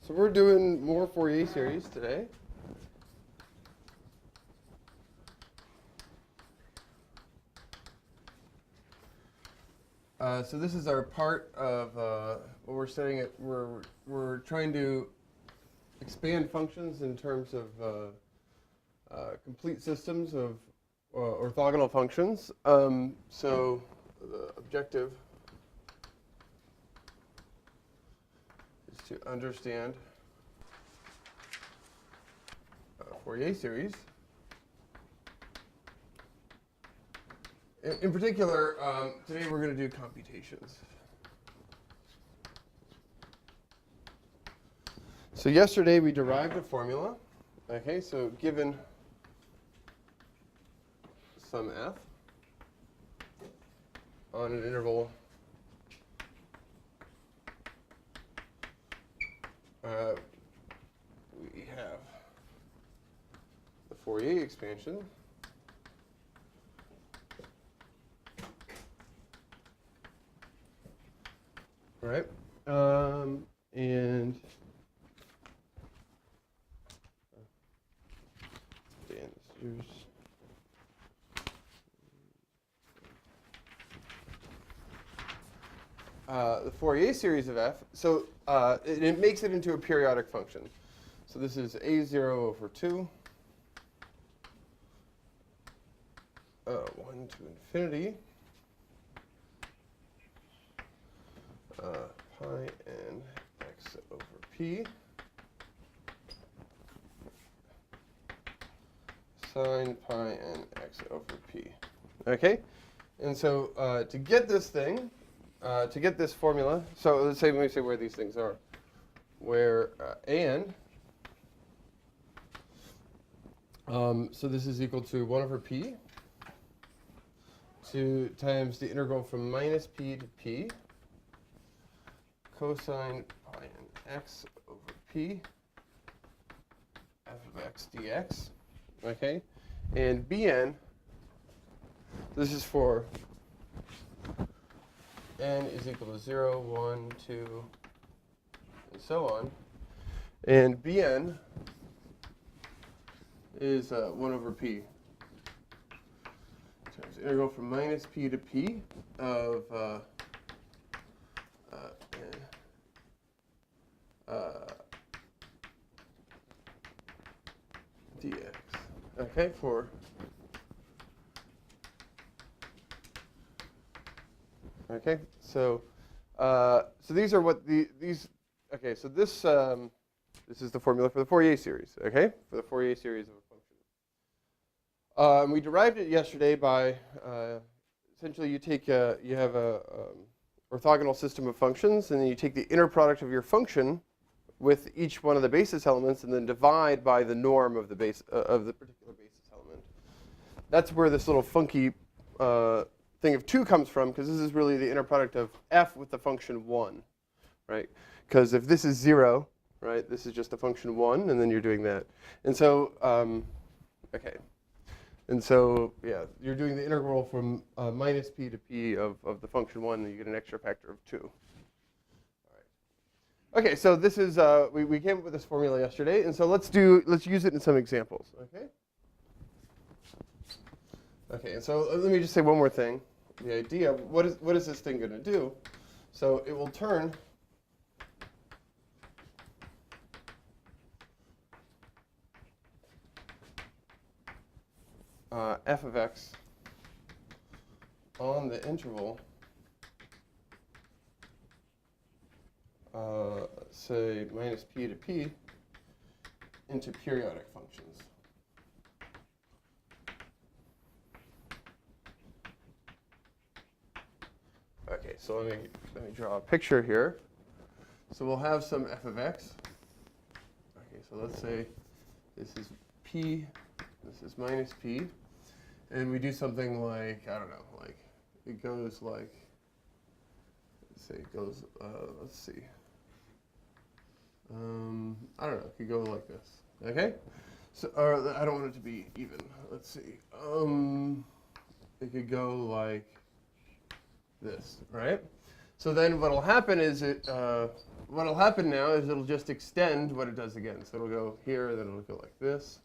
So we're doing more Fourier series today. So this is our part of what we're studying. We're trying to expand functions in terms of complete systems of orthogonal functions. So the objective is to understand Fourier series. In particular, today we're going to do computations. So yesterday we derived a formula. Okay, so given some f on an interval we have the Fourier expansion. Right, and the Fourier series of f. So it makes it into a periodic function. So this is a0 over 2, 1 to infinity. Pi n x over p sine pi n x over p. Okay? And so to get this thing, to get this formula, so let me say where these things are. Where an, so this is equal to 1 over p, 2 times the integral from minus p to p, cosine pi n x over p, f of x dx, okay? And bn, this is for n is equal to 0, 1, 2, and so on. And bn is 1 over p times the integral from minus p to p of dx. Okay, so these are what these. Okay, so this is the formula for the Fourier series. Okay, for the Fourier series of a function. We derived it yesterday by essentially you have a orthogonal system of functions, and then you take the inner product of your function with each one of the basis elements, and then divide by the norm of the of the particular basis element. That's where this little funky thing of 2 comes from, because this is really the inner product of f with the function 1, right? Because if this is 0, right, this is just a function 1, and then you're doing that. And so, okay. And so, yeah, you're doing the integral from minus p to p of the function 1, and you get an extra factor of 2. Okay, so this is we came up with this formula yesterday, and so let's use it in some examples. Okay. Okay, and so let me just say one more thing. The idea, what is this thing going to do? So it will turn f of x on the interval, say minus p to p, into periodic functions. Okay, so let me draw a picture here. So we'll have some f of x. Okay, so let's say this is p, this is minus p, and we do something like, I don't know, like it goes like, let's see. I don't know, it could go like this, okay? So, or I don't want it to be even. Let's see. It could go like this, right? So then what'll happen is what'll happen now is it'll just extend what it does again. So it'll go here, then it'll go like this.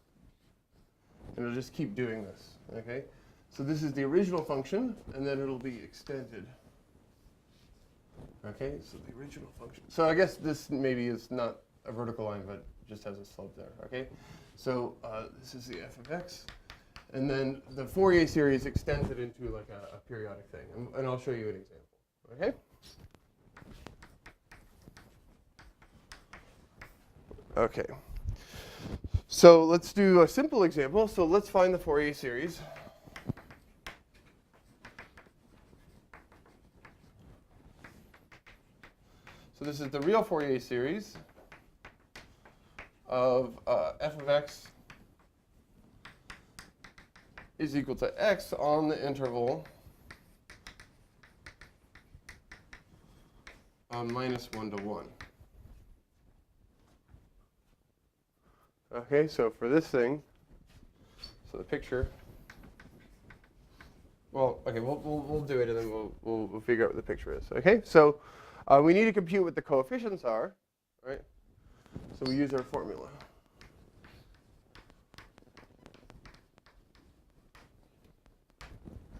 And it'll just keep doing this, okay? So this is the original function, and then it'll be extended. Okay, so the original function. So I guess this maybe is not a vertical line, but just has a slope there, okay? So this is the f of x. And then the Fourier series extends it into like a periodic thing. And I'll show you an example, okay? Okay. So let's do a simple example. So let's find the Fourier series. So this is the real Fourier series of f of x is equal to x on the interval minus 1 to 1. Okay, so for this thing, so the picture, well, okay, we'll do it and then we'll figure out what the picture is. Okay, so we need to compute what the coefficients are, right? So we use our formula.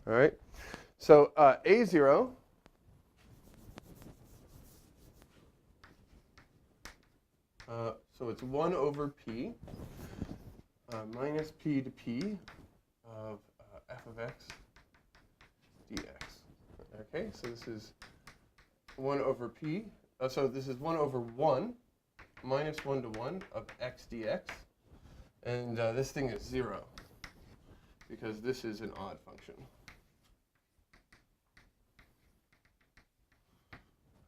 All right, so A0 so it's 1 over p minus p to p of f of x dx. Okay, so this is 1 over p. So this is 1 over 1 minus 1 to 1 of x dx. And this thing is 0 because this is an odd function.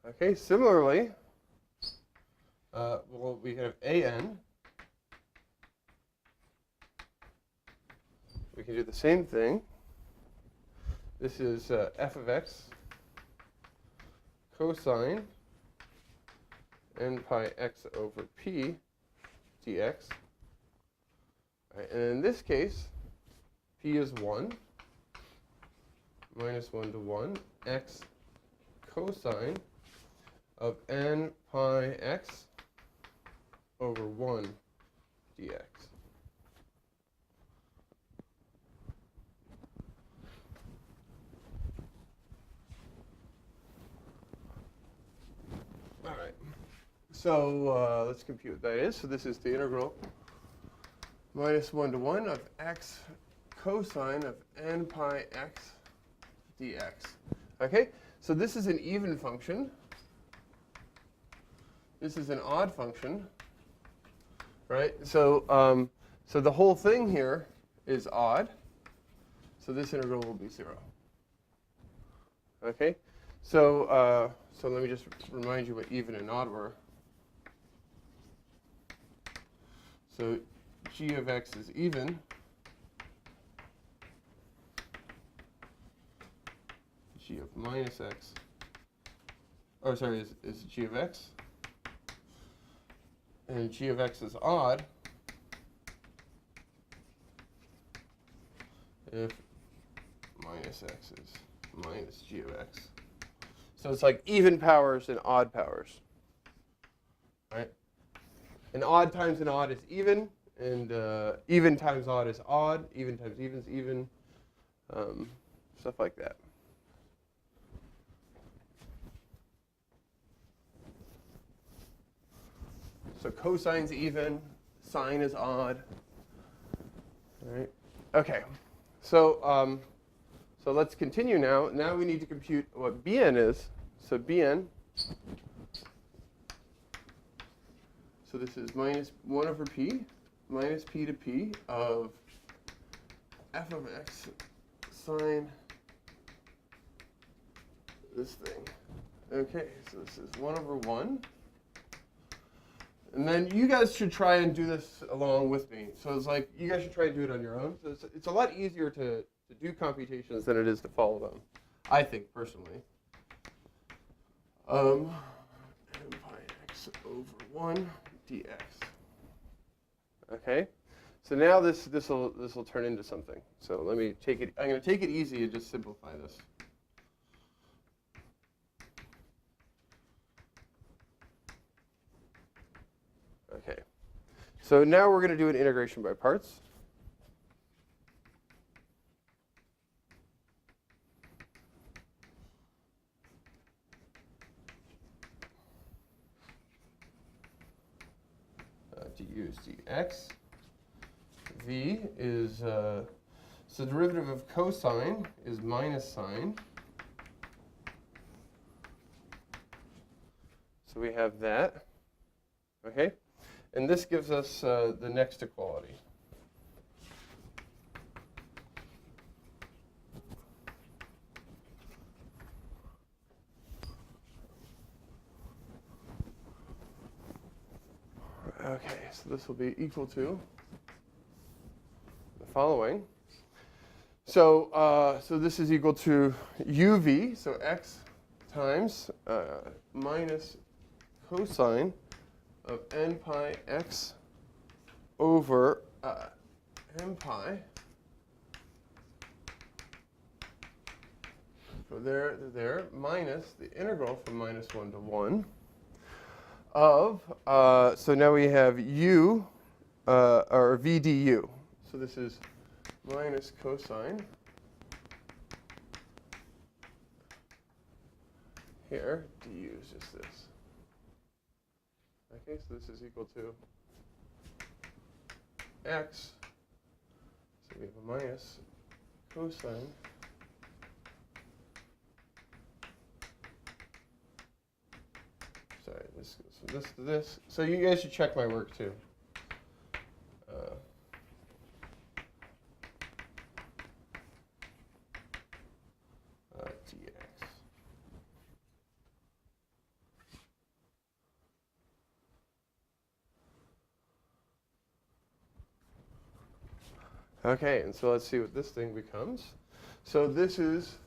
Okay, similarly, well, we have an. We can do the same thing. This is f of x cosine n pi x over p dx. Right, and in this case, p is 1 minus 1 to 1 x cosine of n pi x over 1 dx. All right. So let's compute what that is. So this is the integral minus 1 to 1 of x cosine of n pi x dx. Okay? So this is an even function. This is an odd function. Right? So so the whole thing here is odd. So this integral will be 0. Okay? So so let me just remind you what even and odd were. So g of x is even. G of minus x. Oh, sorry, is g of x. And g of x is odd if minus x is minus g of x. So it's like even powers and odd powers, right? And odd times an odd is even, and even times odd is odd, even times even is even, stuff like that. So cosine's even, sine is odd. All right. Okay. So so let's continue now. Now we need to compute what Bn is. So Bn. So this is minus 1 over p minus p to p of f of x sine this thing. Okay. So this is 1 over 1. And then you guys should try and do this along with me. So it's like you guys should try and do it on your own. So it's a lot easier to do computations than it is to follow them, I think, personally. N pi x over 1 dx. Okay. So now this will turn into something. So let me take it. I'm going to take it easy and just simplify this. So now we're going to do an integration by parts. Du is dx. V is, so derivative of cosine is minus sine. So we have that, okay? And this gives us the next equality. Okay, so this will be equal to the following. So, so this is equal to uv, so x times minus cosine of n pi x over m pi. So there, minus the integral from minus 1 to 1 of, so now we have u, or v du. So this is minus cosine. Here, du is just this. Okay, so this is equal to x. So we have a minus cosine sorry, this goes from this to this. So you guys should check my work too. dx. Okay, and so let's see what this thing becomes. So this is,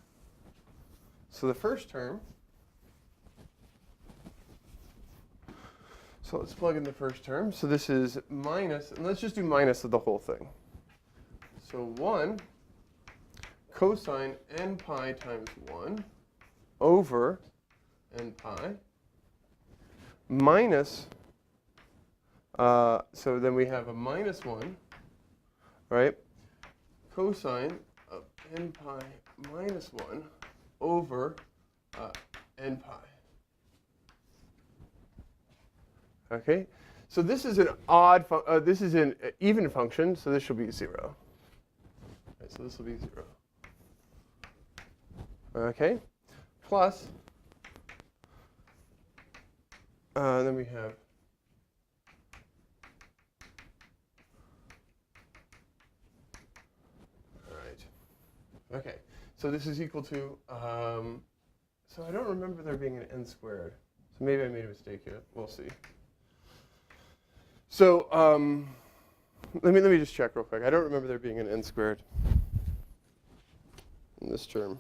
so the first term, so let's plug in the first term. So this is minus, and let's just do minus of the whole thing. So 1 cosine n pi times 1 over n pi minus, so then we have a minus 1, right? Cosine of n pi minus 1 over n pi. Okay, so this is an odd, this is an even function, so this should be 0. Right, so this will be 0. Okay, plus, then we have okay, so this is equal to, so I don't remember there being an n squared. So maybe I made a mistake here. We'll see. So let me just check real quick. I don't remember there being an n squared in this term.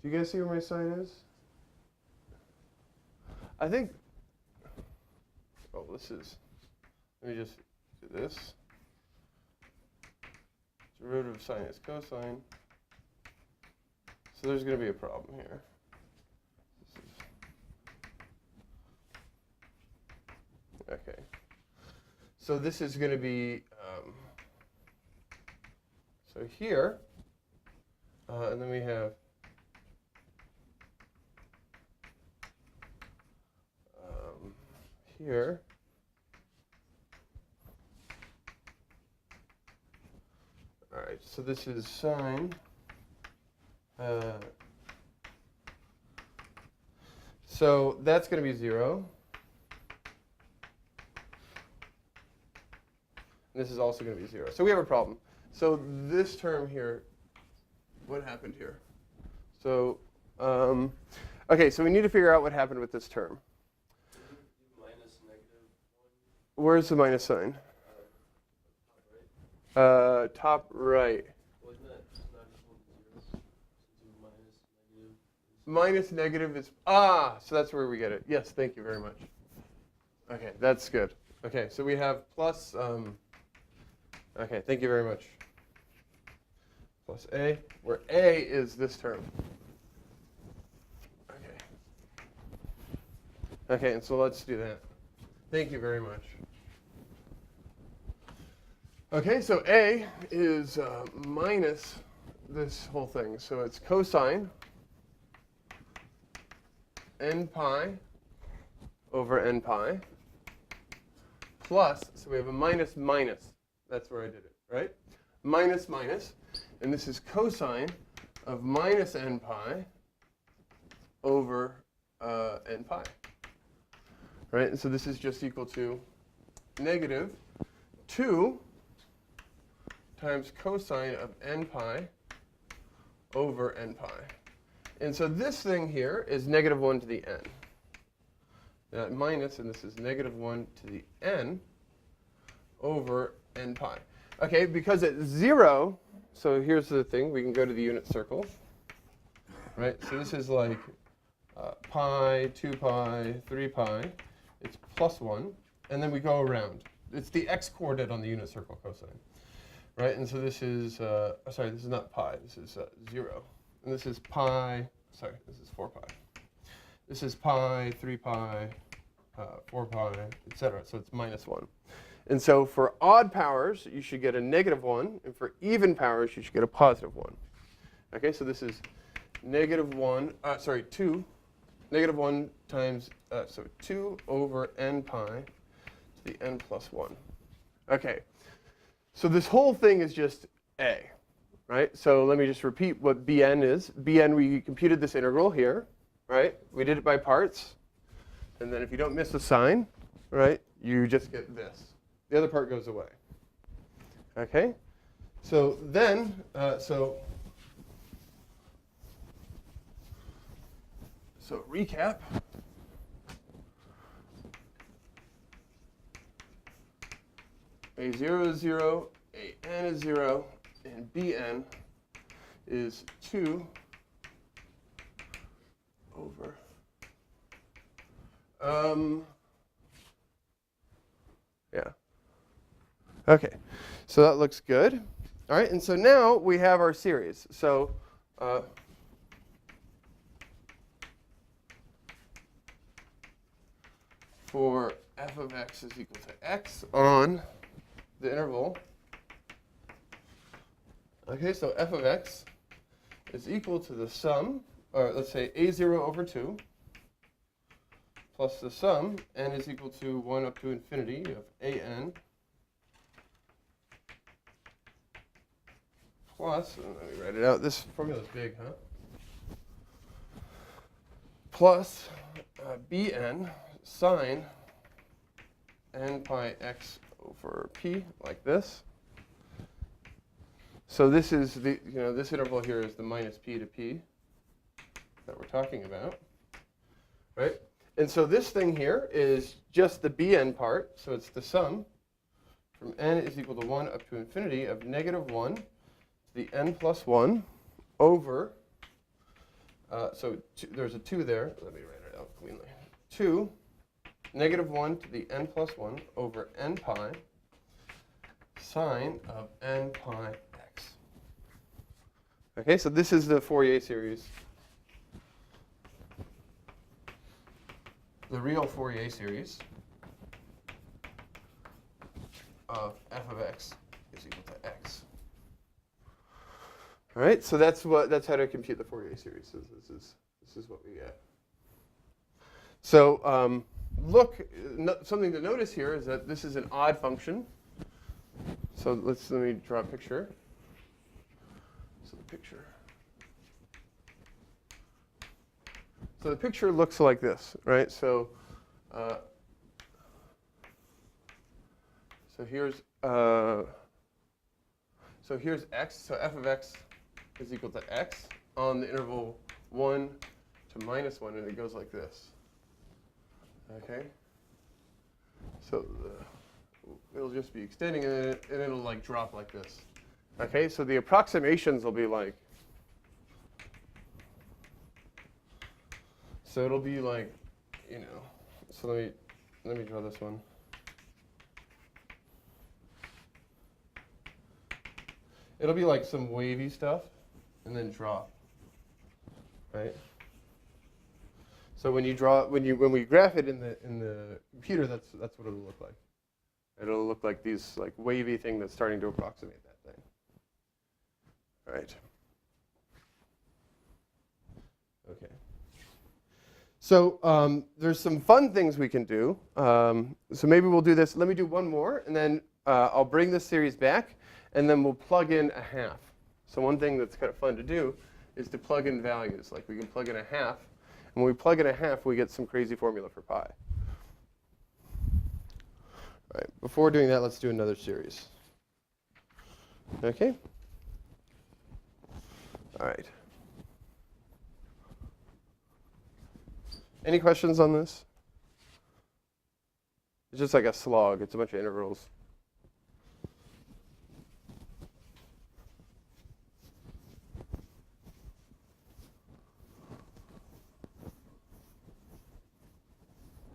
Do you guys see where my sign is? I think, oh, this is, let me just do this. Derivative of sine is cosine. So there's going to be a problem here. Okay. So this is going to be, so here, and then we have here, All right, so this is sine. So that's going to be 0. This is also going to be 0. So we have a problem. So this term here, what happened here? So, okay, so we need to figure out what happened with this term. Minus negative 1. Where's the minus sign? Top right. Well, isn't that not equal to 0? Since you minus negative. Minus negative is, so that's where we get it. Yes, thank you very much. Okay, that's good. Okay, so we have plus, okay, thank you very much. Plus a, where a is this term. Okay. Okay, and so let's do that. Thank you very much. Okay, so a is minus this whole thing. So it's cosine n pi over n pi plus, so we have a minus minus. That's where I did it, right? Minus minus, and this is cosine of minus n pi over n pi, right? And so this is just equal to negative 2 times cosine of n pi over n pi. And so this thing here is negative 1 to the n. That minus, and this is negative 1 to the n over n pi. Okay, because it's 0, so here's the thing. We can go to the unit circle, right? So this is like pi, 2 pi, 3 pi. It's plus 1, and then we go around. It's the x-coordinate on the unit circle cosine, right? And so this is, sorry, this is not pi. This is 0. And this is pi, sorry, this is 4 pi. This is pi, 3 pi, 4 pi, etc. So it's minus 1. And so for odd powers, you should get a negative 1. And for even powers, you should get a positive 1. Okay, so this is negative 1, 2. Negative 1 times, so 2 over n pi to the n plus 1. Okay, so this whole thing is just a, right? So let me just repeat what bn is. Bn, we computed this integral here, right? We did it by parts. And then if you don't miss a sign, right, you just get this. The other part goes away. Okay? So then, so recap. A0 is 0, An is 0, and Bn is 2 over. Yeah. Okay. So that looks good. All right. And so now we have our series. So for f of x is equal to x on the interval. Okay, so f of x is equal to the sum, or let's say a0 over 2 plus the sum, n is equal to 1 up to infinity of an plus, and let me write it out. This formula is big, huh? Plus bn sine n pi x over p, like this. So this is the, this interval here is the minus p to p that we're talking about, right? And so this thing here is just the bn part, so it's the sum from n is equal to 1 up to infinity of negative 1 to the n plus 1 over, there's a 2 there. Let me write it out cleanly. 2, negative 1 to the n plus 1 over n pi sine of n pi x. Okay, so this is the Fourier series. The real Fourier series of f of x is equal to x. All right, so that's how to compute the Fourier series. So this is what we get. So something to notice here is that this is an odd function. So let me draw a picture. picture. So the picture looks like this, right? So here's x. So f of x is equal to x on the interval 1 to -1, and it goes like this. Okay. So it'll just be extending, and it'll like drop like this. Okay. So the approximations will be like. So it'll be like, you know. So let me draw this one. It'll be like some wavy stuff, and then drop, right? So when we graph it in the computer, that's what it'll look like. It'll look like these like wavy thing that's starting to approximate that thing. All right. Okay. So there's some fun things we can do. So maybe we'll do this. Let me do one more, and then I'll bring this series back, and then we'll plug in a half. So one thing that's kind of fun to do is to plug in values. Like we can plug in a half, and when we plug in a half, we get some crazy formula for pi. All right. Before doing that, let's do another series. Okay. All right. Any questions on this? It's just like a slog. It's a bunch of integrals.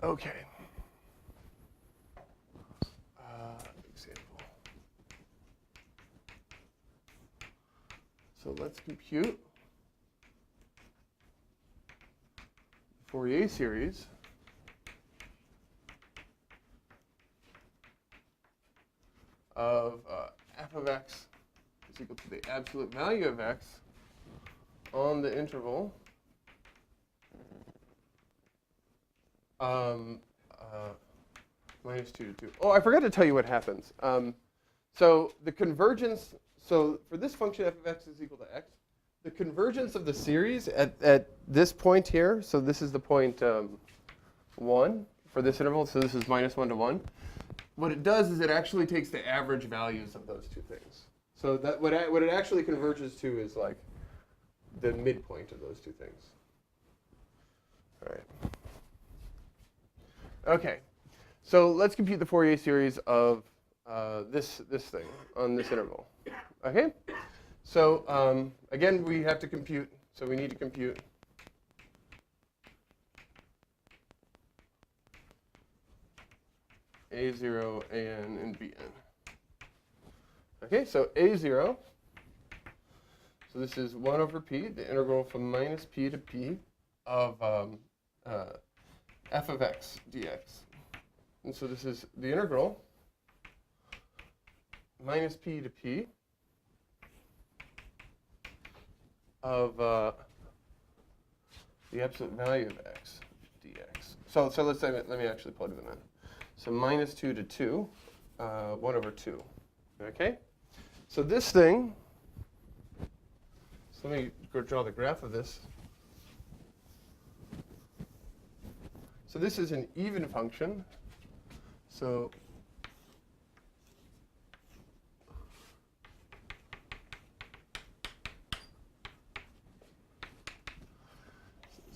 Okay. Example. So let's compute the Fourier series of f of x is equal to the absolute value of x on the interval -2 to 2. Oh, I forgot to tell you what happens. So the convergence, so for this function f of x is equal to x, the convergence of the series at this point here, so this is the point 1 for this interval, so this is -1 to 1. What it does is it actually takes the average values of those two things. So that what it actually converges to is like the midpoint of those two things. All right. Okay. So let's compute the Fourier series of this thing on this interval. Okay? So again, we have to compute. So we need to compute A0, AN, and BN. Okay, so A0, so this is 1 over p, the integral from -p to p of f of x dx. And so this is the integral -p to p of the absolute value of x dx. So let's say, let me actually plug them in. So -2 to 2, 1 over 2. Okay? So this thing, so let me go draw the graph of this. So this is an even function. So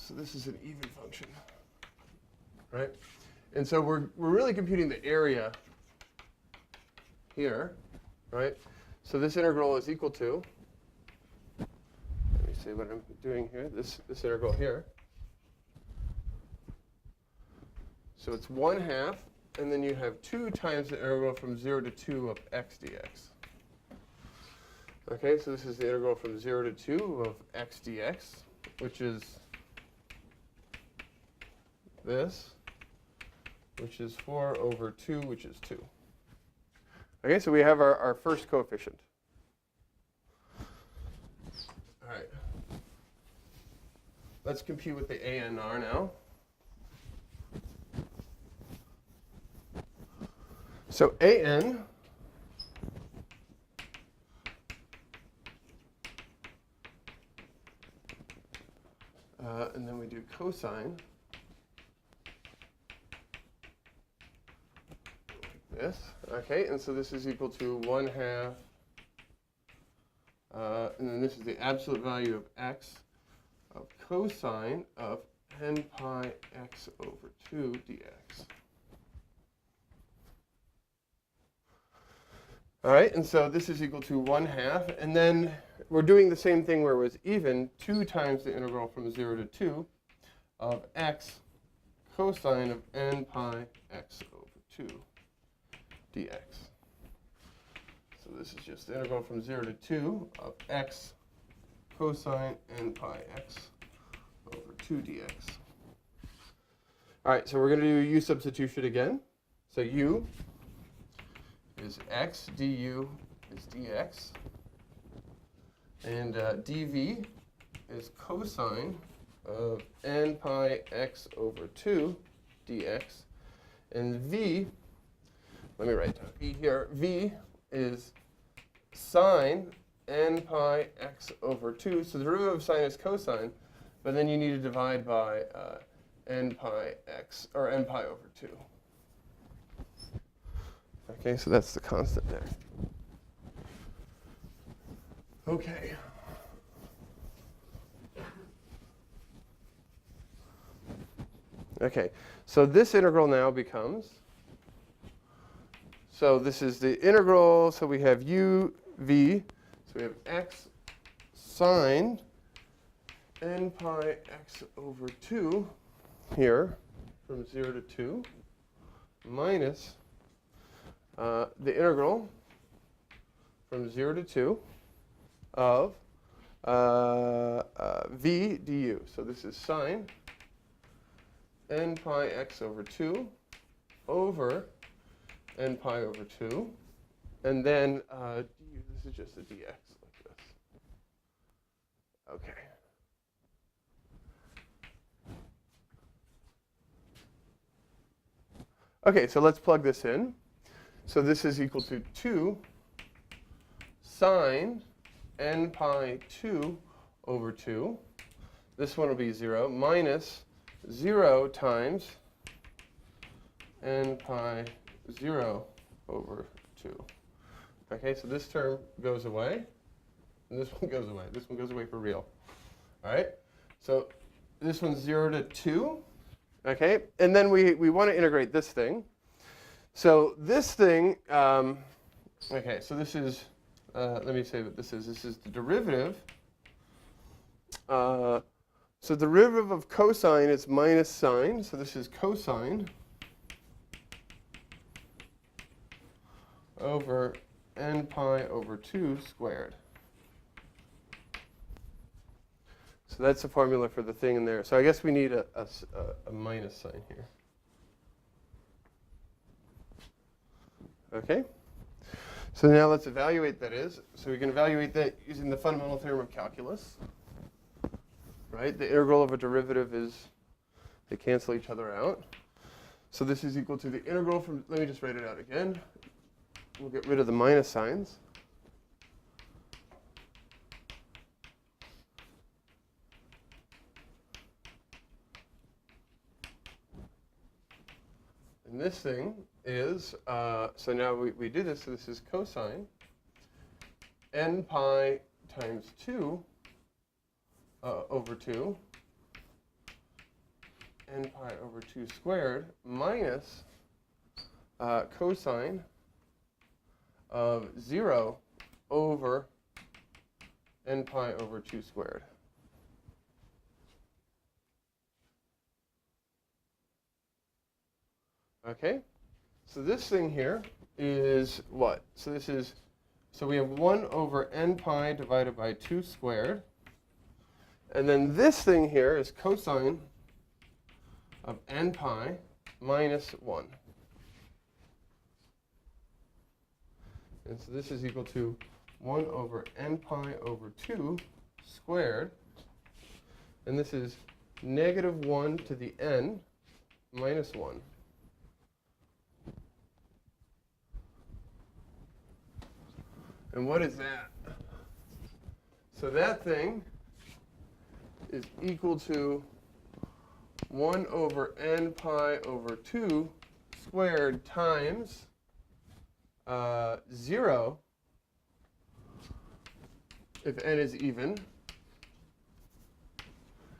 this is an even function, right? And so we're really computing the area here, right? So this integral is equal to, let me see what I'm doing here, this integral here. So it's 1/2, and then you have 2 times the integral from 0 to 2 of x dx. Okay, so this is the integral from 0 to 2 of x dx, which is this, which is 4 over 2, which is 2. Okay, so we have our first coefficient. All right. Let's compute with the ANR now. So AN And then we do cosine. Like this. Okay, and so this is equal to 1/2. And then this is the absolute value of x of cosine of n pi x over 2 dx. All right, and so this is equal to 1/2. And then we're doing the same thing where it was even, 2 times the integral from 0 to 2 of x cosine of n pi x over 2 dx. So this is just the integral from 0 to 2 of x cosine n pi x over 2 dx. All right, so we're going to do u substitution again. So u is x, du is dx, and dv is cosine of n pi x over 2 dx, and v, let me write down v here, v is sine n pi x over 2. So the derivative of sine is cosine, but then you need to divide by n pi x, or n pi over 2. Okay, so that's the constant there. Okay. Okay, so this integral now becomes, so this is the integral, so we have u, v, so we have x sine n pi x over 2 here from 0 to 2 minus the integral from 0 to 2 of v du. So this is sine n pi x over 2 over n pi over 2. And then du, this is just a dx like this. Okay. Okay, so let's plug this in. So this is equal to 2 sine n pi 2 over 2. This one will be 0 minus 0 times n pi 0 over 2. Okay, so this term goes away, and this one goes away. This one goes away for real. All right, so this one's 0 to 2. Okay, and then we want to integrate this thing. So this thing, okay, so this is, let me say what this is. This is the derivative. So the derivative of cosine is minus sine. So this is cosine over n pi over 2 squared. So that's the formula for the thing in there. So I guess we need a minus sign here. Okay? So now let's evaluate that is. So we can evaluate that using the fundamental theorem of calculus. Right? The integral of a derivative is, they cancel each other out. So this is equal to the integral from, let me just write it out again. We'll get rid of the minus signs. And this thing is, so now we do this, so this is cosine n pi times 2 over 2, n pi over 2 squared minus cosine of 0 over n pi over 2 squared. Okay, so this thing here is what? So this is, so we have 1 over n pi divided by 2 squared. And then this thing here is cosine of n pi minus 1. And so this is equal to 1 over n pi over 2 squared. And this is negative 1 to the n minus 1. And what is that? So that thing is equal to 1 over n pi over 2 squared times 0 if n is even.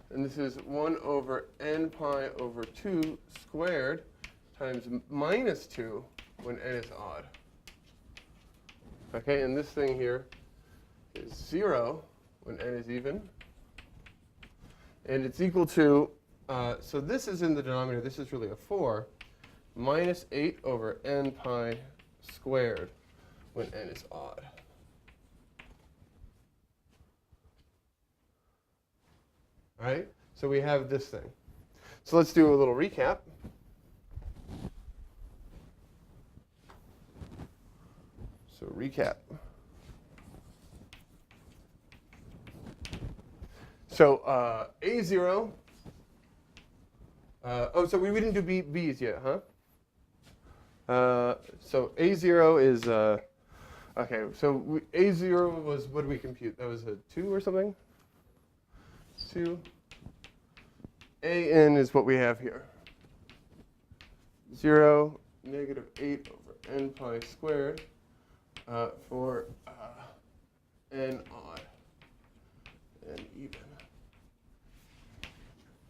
And this is 1 over n pi over 2 squared times minus 2 when n is odd. Okay, and this thing here is 0 when n is even. And it's equal to, so this is in the denominator. This is really a 4, minus 8 over n pi squared when n is odd. All right, so we have this thing. So let's do a little recap. So recap. So A0. Oh, so we didn't do B's yet, huh? So A0 is, okay, so A0 was, what did we compute? That was a 2 or something? 2. AN is what we have here. 0, negative 8 over n pi squared for n odd and even.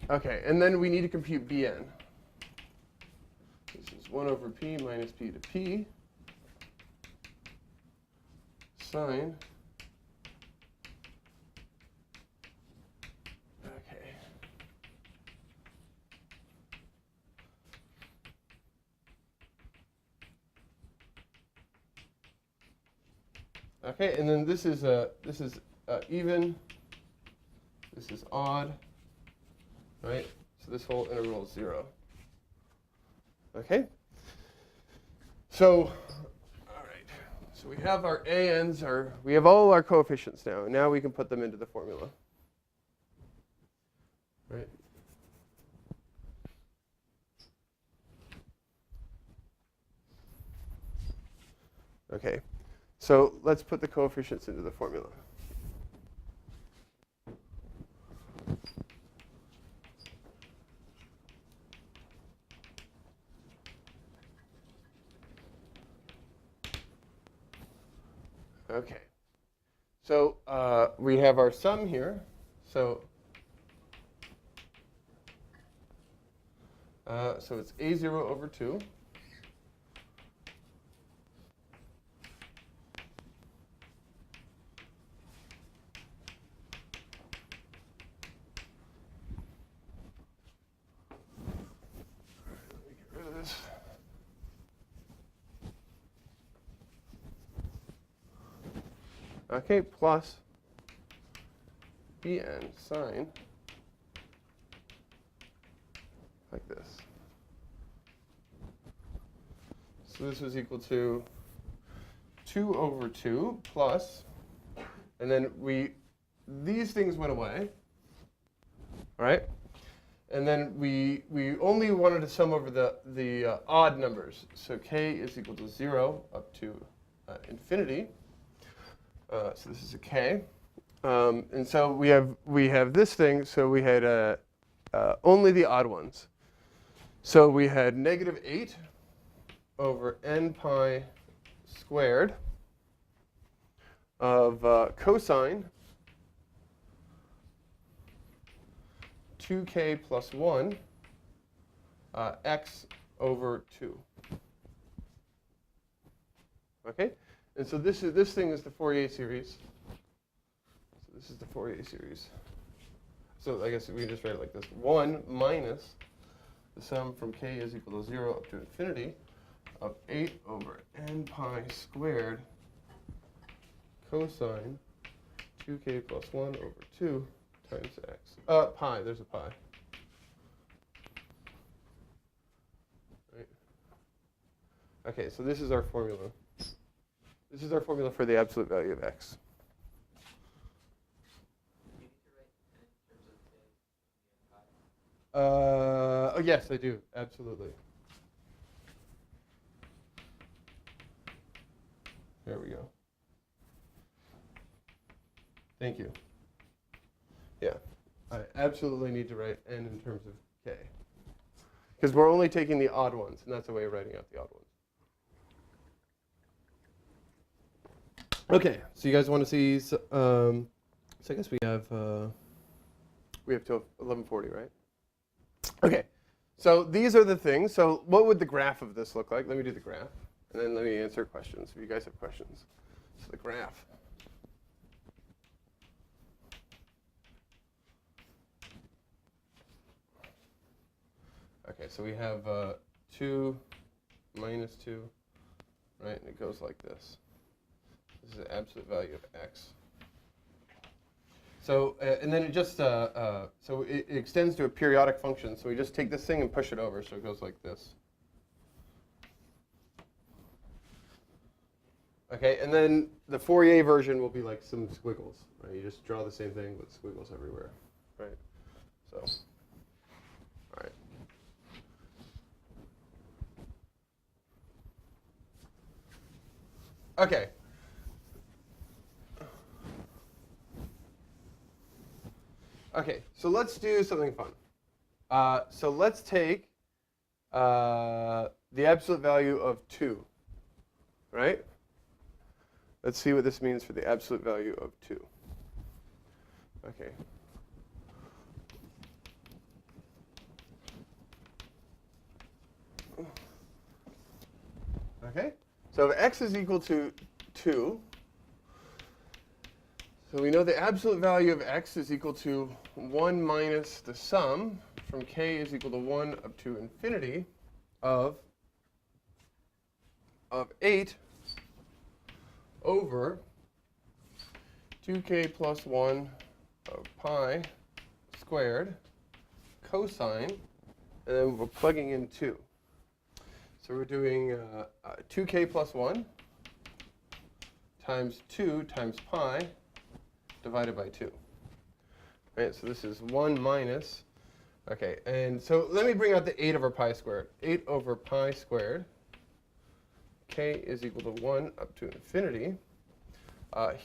Okay, and then we need to compute Bn. This is 1 over p minus p to p sine. Okay. Okay, and then this is even. This is odd. Right? So this whole integral is 0. Okay? So, all right. So we have our ANs, we have all our coefficients now. Now we can put them into the formula. Right? Okay. So let's put the coefficients into the formula. Okay, so we have our sum here. So it's A0 over 2. Let me get rid of this. Okay, plus Bn sine, like this. So this was equal to 2 over 2 plus, and then these things went away, all right? And then we only wanted to sum over the odd numbers. So k is equal to 0 up to infinity. So this is a k. And so we have this thing. So we had only the odd ones. So we had negative 8 over n pi squared of cosine 2k plus 1 x over 2. Okay? And so this thing is the Fourier series. So this is the Fourier series. So I guess we can just write it like this. 1 minus the sum from k is equal to 0 up to infinity of 8 over n pi squared cosine 2k plus 1 over 2 times x. Pi, there's a pi. Right. Okay, so this is our formula. This is our formula for the absolute value of x. Do you need to write n in terms of k and pi? Oh, yes, I do. Absolutely. There we go. Thank you. Yeah. I absolutely need to write n in terms of k. Because we're only taking the odd ones, and that's a way of writing out the odd ones. Okay, so you guys want to see, so I guess we have till 11:40, right? Okay, so these are the things. So what would the graph of this look like? Let me do the graph, and then let me answer questions if you guys have questions. So the graph. Okay, so we have 2 minus 2, right? And it goes like this. This is the absolute value of x. So, and then it just, so it extends to a periodic function. So we just take this thing and push it over. So it goes like this. Okay, and then the Fourier version will be like some squiggles, right? You just draw the same thing with squiggles everywhere, right? So, all right. Okay. Okay, so let's do something fun. So let's take the absolute value of 2, right? Let's see what this means for the absolute value of 2. Okay. Okay, so if x is equal to 2, so we know the absolute value of x is equal to 1 minus the sum from k is equal to 1 up to infinity of 8 over 2k plus 1 of pi squared cosine, and then we're plugging in 2. So we're doing 2k plus 1 times 2 times pi divided by 2. Right, so this is 1 minus, okay, and so let me bring out the 8 over pi squared. 8 over pi squared, k is equal to 1 up to infinity.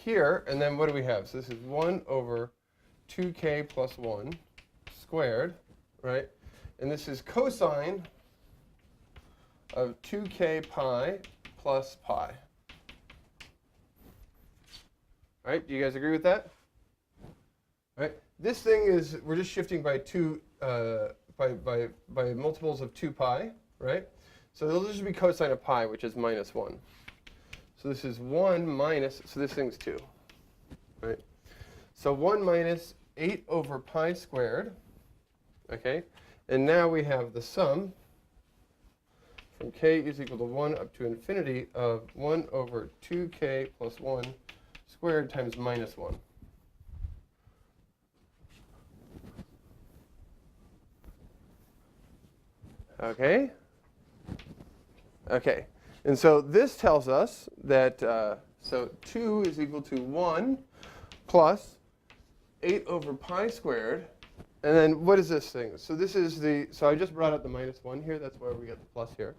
Here, and then what do we have? So this is 1 over 2k plus 1 squared, right? And this is cosine of 2k pi plus pi. All right, do you guys agree with that? All right, this thing is, we're just shifting by by multiples of 2 pi, right? So it'll just be cosine of pi, which is minus 1. So this is 1 minus, so this thing's 2, right? So 1 minus 8 over pi squared, okay? And now we have the sum from k is equal to 1 up to infinity of 1 over 2k plus 1 squared times minus 1. Okay? Okay. And so this tells us that, so 2 is equal to 1 plus 8 over pi squared. And then what is this thing? So this is the, so I just brought out the minus 1 here. That's why we get the plus here,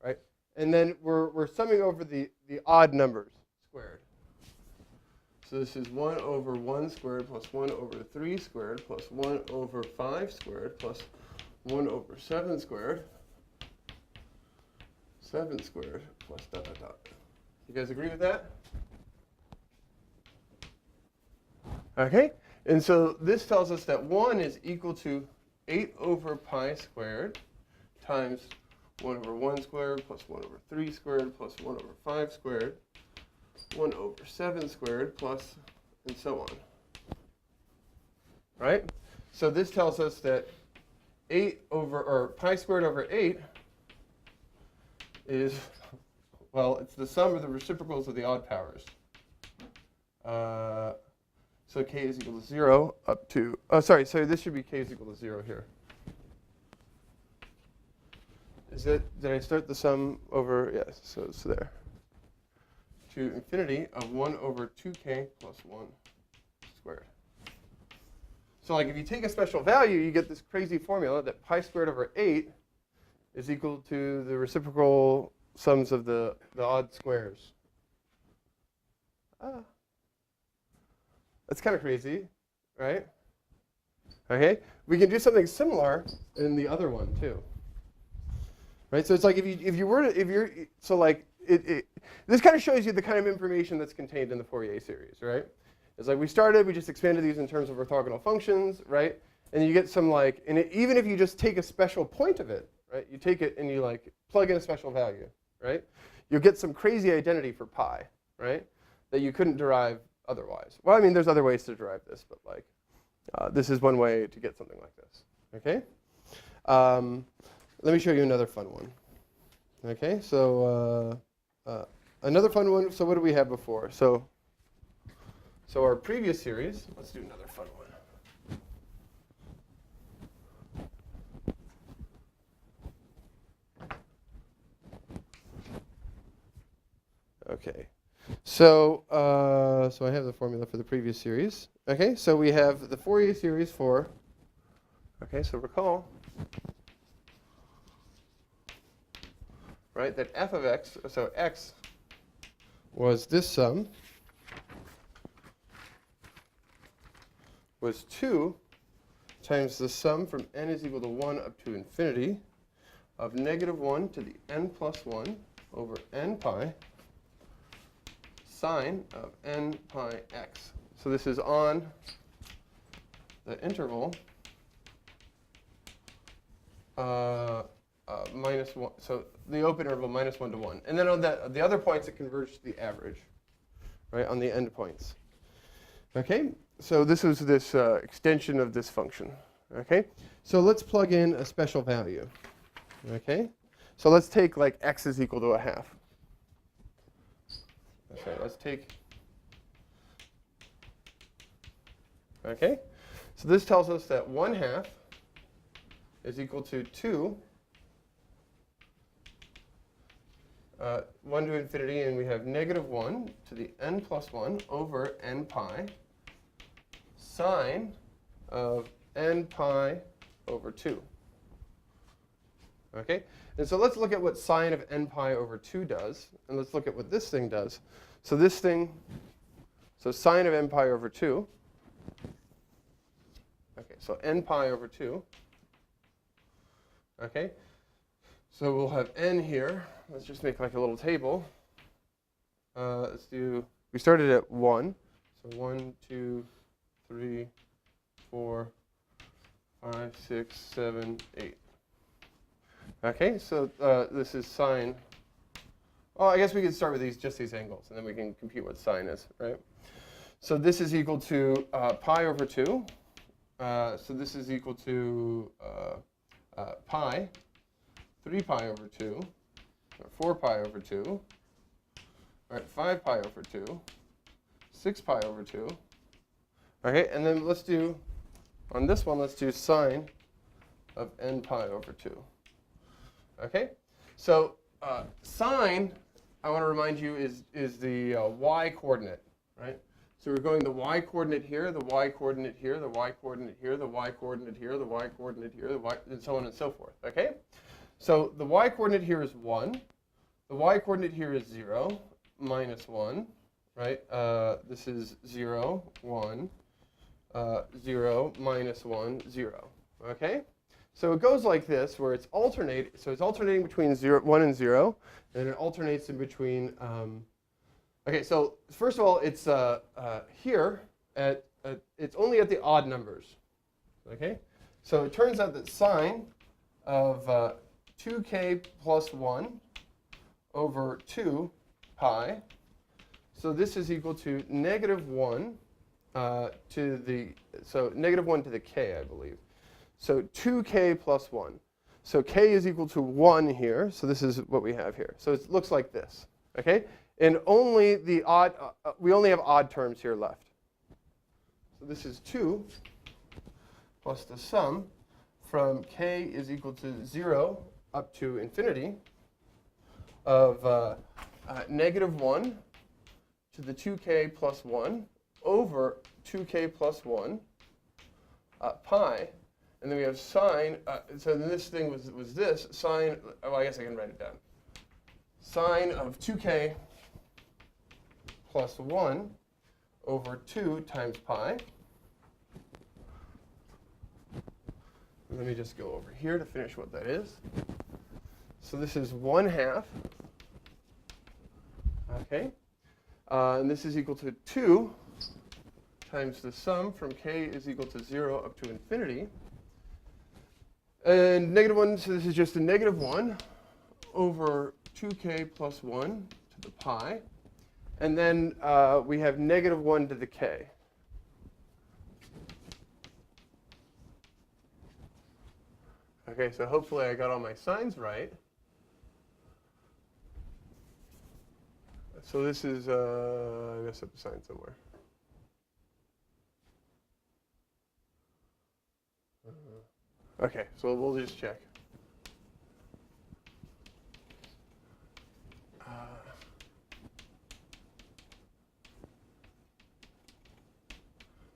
right? And then we're summing over the odd numbers squared. So this is 1 over 1 squared plus 1 over 3 squared plus 1 over 5 squared plus 1 over 7 squared. 7 squared plus dot, dot, dot. You guys agree with that? Okay. And so this tells us that 1 is equal to 8 over pi squared times 1 over 1 squared plus 1 over 3 squared plus 1 over 5 squared, 1 over 7 squared plus, and so on. Right? So this tells us that 8 over, or pi squared over 8 is, well, it's the sum of the reciprocals of the odd powers. So k is equal to 0 up to, oh, sorry, this should be k is equal to 0 here. Is it, did I start the sum over, yes, so it's there. To infinity of 1 over 2k plus 1 squared. So like if you take a special value, you get this crazy formula that pi squared over 8 is equal to the reciprocal sums of the odd squares. That's kind of crazy, right? Okay? We can do something similar in the other one too. Right? So it's like this kind of shows you the kind of information that's contained in the Fourier series, right? It's like we just expanded these in terms of orthogonal functions, right? And you get some even if you just take a special point of it, right? You take it and you plug in a special value, right? You'll get some crazy identity for pi, right? That you couldn't derive otherwise. Well, I mean, there's other ways to derive this, but this is one way to get something like this, okay? Let me show you another fun one. Okay, so another fun one. So what do we have before? So our previous series, let's do another fun one. Okay, so I have the formula for the previous series. Okay, so we have the Fourier series for, okay, so recall, right, that f of x, so x was this sum, was 2 times the sum from n is equal to 1 up to infinity of -1 to the n plus 1 over n pi sine of n pi x. So this is on the interval -1. So the open interval -1 to 1. And then on the other points, it converges to the average, right, on the end points. Okay? So this is this extension of this function. Okay? So let's plug in a special value. Okay? So let's take x is equal to a half. Okay, let's take, okay? So this tells us that 1/2 is equal to 2, 1 to infinity, and we have -1 to the n plus 1 over n pi sine of n pi over 2. Okay? And so let's look at what sine of n pi over 2 does, and let's look at what this thing does. So this thing, so sine of n pi over 2, okay, so n pi over 2, okay? So we'll have n here. Let's just make a little table. We started at 1, so 1, 2, 3, 4, 5, 6, 7, 8. Okay, so this is sine. Oh, I guess we could start with just these angles, and then we can compute what sine is, right? So this is equal to pi over 2. So this is equal to pi, 3 pi over 2, or 4 pi over 2, all right, 5 pi over 2, 6 pi over 2. Okay, and then let's do, on this one, let's do sine of n pi over 2. Okay, so sine, I want to remind you, is the y coordinate, right? So we're going the y coordinate here, the y coordinate here, the y coordinate here, the y coordinate here, the y coordinate here, the y, and so on and so forth. Okay, so the y coordinate here is 1, the y coordinate here is 0, -1, right? This is 0, 1, 0, -1, 0. Okay. So it goes like this, where it's alternating. So it's alternating between 1 and 0, and it alternates in between. Okay, so first of all, it's here it's only at the odd numbers. Okay, so it turns out that sine of 2k plus 1 over 2 pi. So this is equal to -1 to the -1 to the k, I believe. So 2k plus 1. So k is equal to 1 here. So this is what we have here. So it looks like this. Okay? And only the odd, we only have odd terms here left. So this is 2 plus the sum from k is equal to 0 up to infinity of -1 to the 2k plus 1 over 2k plus 1 pi. And then we have sine, so then this thing was this, sine, well, I guess I can write it down. Sine of 2k plus 1 over 2 times pi. let me just go over here to finish what that is. So this is 1/2. Okay. And this is equal to 2 times the sum from k is equal to 0 up to infinity. And -1, so this is just a -1 over 2k plus 1 to the pi. And then we have -1 to the k. Okay, so hopefully I got all my signs right. So this is, I messed up the sign somewhere. Okay, so we'll just check.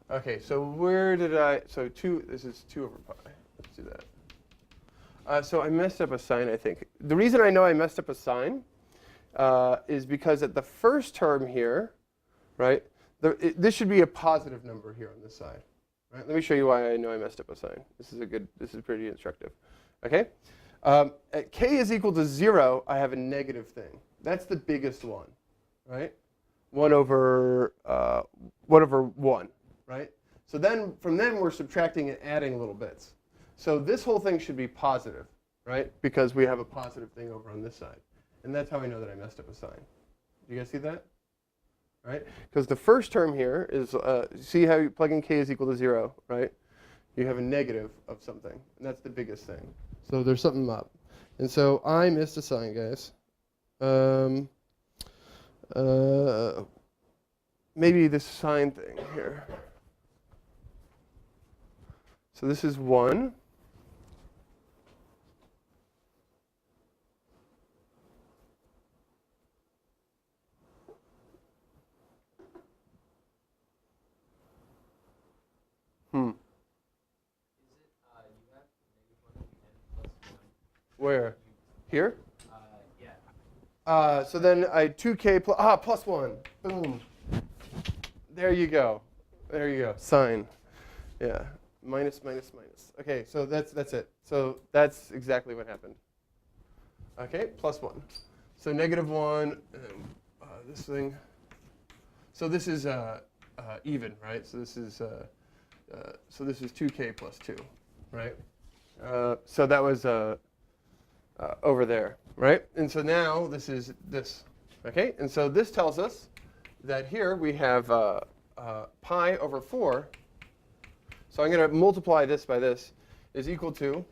Okay, so where did so 2, this is 2 over pi. Let's do that. So I messed up a sign, I think. The reason I know I messed up a sign is because at the first term here, right, this should be a positive number here on this side. Right? Let me show you why I know I messed up a sign. This is pretty instructive. Okay? At k is equal to 0, I have a negative thing. That's the biggest one, right? 1 over 1, right? So then, from then, we're subtracting and adding little bits. So this whole thing should be positive, right? Because we have a positive thing over on this side. And that's how I know that I messed up a sign. Do you guys see that? Right? Because the first term here is, see how you plug in k is equal to 0, right? You have a negative of something, and that's the biggest thing. So there's something up. And so I missed a sign, guys. Maybe this sign thing here. So this is 1. Where? Here? Yeah. So then I 2k plus 1. Boom. There you go. There you go. Sign. Yeah. Minus, minus, minus. Okay, so that's it. So that's exactly what happened. Okay, plus 1. So -1, this thing. So this is even, right? So this is 2k plus 2, right? So that was over there, right? And so now this is this, okay? And so this tells us that here we have pi over 4. So I'm going to multiply this by this is equal to,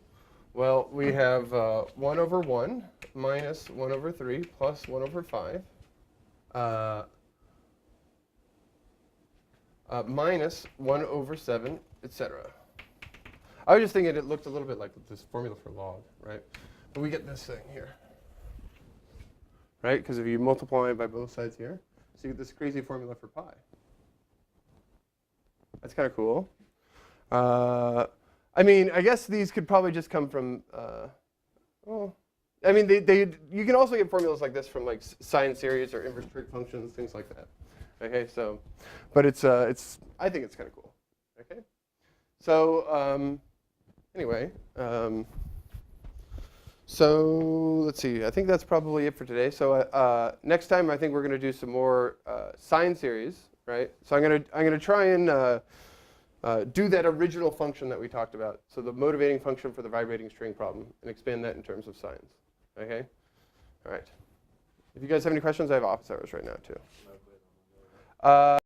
well, we have 1 over 1 minus 1 over 3 plus 1 over 5 minus 1 over 7, etc. I was just thinking it looked a little bit like this formula for log, right? But we get this thing here, right? Because if you multiply it by both sides here, so you get this crazy formula for pi. That's kind of cool. I mean, I guess these could probably just come from, well, I mean, you can also get formulas like this from like sine series or inverse trig functions, things like that. Okay, so, but I think it's kind of cool. Okay, so anyway, so let's see. I think that's probably it for today. So next time, I think we're going to do some more sine series, right? So I'm going to try and do that original function that we talked about. So the motivating function for the vibrating string problem, and expand that in terms of sines. Okay? All right. If you guys have any questions, I have office hours right now, too.